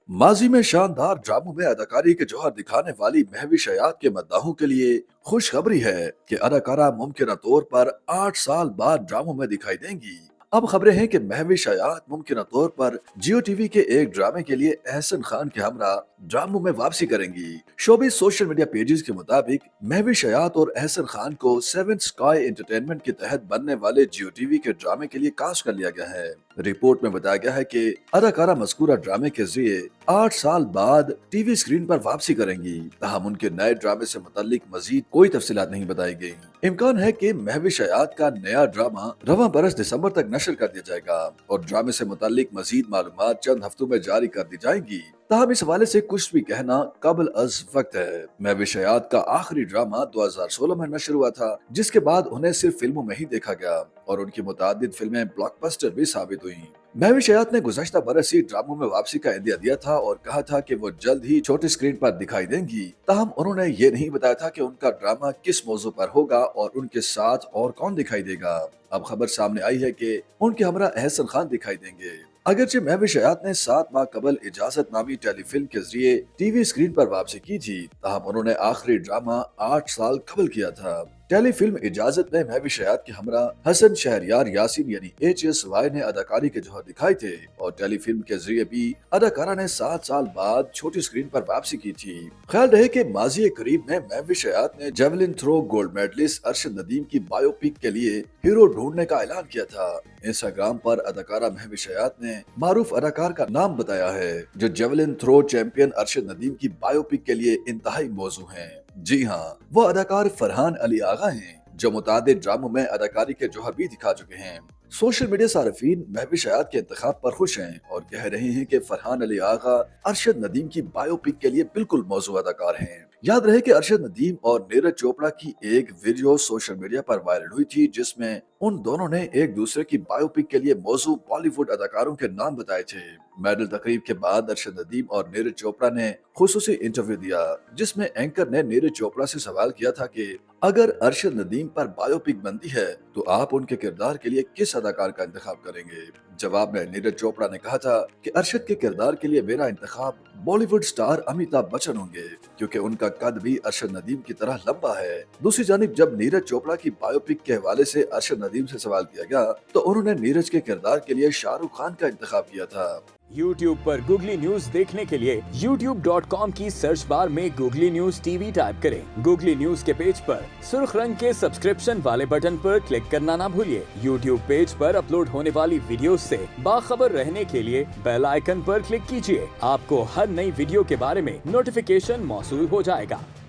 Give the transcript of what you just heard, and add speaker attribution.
Speaker 1: माजी में शानदार ड्रामों में अदाकारी के जौहर दिखाने वाली महविश हयात के मद्दाहों के लिए खुशखबरी है कि अदाकारा मुमकिन तौर पर 8 साल बाद ड्रामों में दिखाई देंगी। अब खबरें हैं कि महविश हयात मुमकिन तौर पर जियो टीवी के एक ड्रामे के लिए एहसन खान के हमरा ड्रामों में वापसी करेंगी। शोबिज सोशल मीडिया पेजेस के मुताबिक महविश हयात और एहसन खान को सेवन स्काई एंटरटेनमेंट के तहत बनने वाले जियो टीवी के ड्रामे के लिए कास्ट कर लिया गया है। रिपोर्ट में बताया गया है कि अदाकारा मज़कूरा ड्रामे के जरिए 8 साल बाद टीवी स्क्रीन पर वापसी करेंगी। ताहम उनके नए ड्रामे से मुतालिक मजीद कोई तफसीलात नहीं बताई गई। इम्कान है कि महविश हयात का नया ड्रामा रवां बरस दिसंबर तक नशर कर दिया जाएगा और ड्रामे से मुतालिक मजीद मालूमात चंद हफ्तों में जारी कर दी जाएंगी। ताहम इस हवाले से कुछ भी कहना काबिल अज वक्त है। महविश हयात का आखिरी ड्रामा 2016 में नशर हुआ था, जिसके बाद उन्हें सिर्फ फिल्मों में ही देखा गया और उनकी मुतादिद फिल्में ब्लॉकबस्टर भी साबित हुई। महविश हयात ने गुज़श्ता बरस ही ड्रामों में वापसी का इंदिया दिया था और कहा था कि वो जल्द ही छोटी स्क्रीन पर दिखाई देंगी। ताहम उन्होंने ये नहीं बताया था कि उनका ड्रामा किस मौजू पर होगा और उनके साथ और कौन दिखाई देगा। अब खबर सामने आई है कि उनके हमरा एहसन खान दिखाई देंगे। अगरचे महविश हयात ने 7 माह कबल इजाजत नामी टेलीफिल्म के जरिए टीवी स्क्रीन पर वापसी की थी। ताहम उन्होंने आखिरी ड्रामा 8 साल कबल किया था। टेलीफिल्म इजाजत में महविश हयात के हमरा हसन शहरयार यासीन यानी HSY ने अदाकारी के जौहर दिखाए थे और टेलीफिल्म के जरिए भी अदाकारा ने 7 साल बाद छोटी स्क्रीन पर वापसी की थी। ख्याल रहे कि माजी करीब में महविश हयात ने javelin throw gold medallist Arshad Nadeem की बायोपिक के लिए हीरो ढूंढने का ऐलान किया था। इंस्टाग्राम पर अदाकारा महविश हयात ने मारूफ अदाकार का नाम बताया है जो javelin throw champion Arshad Nadeem की बायोपिक के लिए इंतहाई मौजू हैं। जी हाँ, वो अदाकार फरहान अली आगा हैं जो मुतादिद ड्रामों में अदाकारी के जौहर भी दिखा चुके हैं। सोशल मीडिया सार्फिन महविश हयात के इंतखाब पर खुश हैं और कह रहे हैं कि फरहान अली आगा अरशद नदीम की बायोपिक के लिए बिल्कुल मौजू अदाकार हैं। याद रहे कि अरशद नदीम और नीरज चोपड़ा की एक वीडियो सोशल मीडिया पर वायरल हुई थी जिसमें उन दोनों ने एक दूसरे की बायोपिक के लिए मौजू बॉलीवुड अदाकारों के नाम बताए थे। मेडल तकरीब के बाद अरशद नदीम और नीरज चोपड़ा ने खुसूसी इंटरव्यू दिया जिसमें एंकर ने नीरज चोपड़ा से सवाल किया था कि अगर अरशद नदीम पर बायोपिक बनती है तो आप उनके किरदार के लिए किस अदाकार का इंतखाब करेंगे। जवाब में नीरज चोपड़ा ने कहा था कि अरशद के किरदार के लिए मेरा इंतखाब बॉलीवुड स्टार अमिताभ बच्चन होंगे क्योंकि उनका कद भी अरशद नदीम की तरह लंबा है। दूसरी जानिब जब नीरज चोपड़ा की बायोपिक के हवाले से अरशद नदीम से सवाल किया गया तो उन्होंने नीरज के किरदार के लिए शाहरुख खान का इंतखाब किया था।
Speaker 2: YouTube पर गूगली न्यूज देखने के लिए youtube.com की सर्च बार में गूगली न्यूज टीवी टाइप करें। गूगली न्यूज के पेज पर सुर्ख रंग के सब्सक्रिप्शन वाले बटन पर क्लिक करना ना भूलिए। YouTube पेज पर अपलोड होने वाली वीडियोस से बाखबर रहने के लिए बेल आइकन पर क्लिक कीजिए। आपको हर नई वीडियो के बारे में नोटिफिकेशन मौसूल हो जाएगा।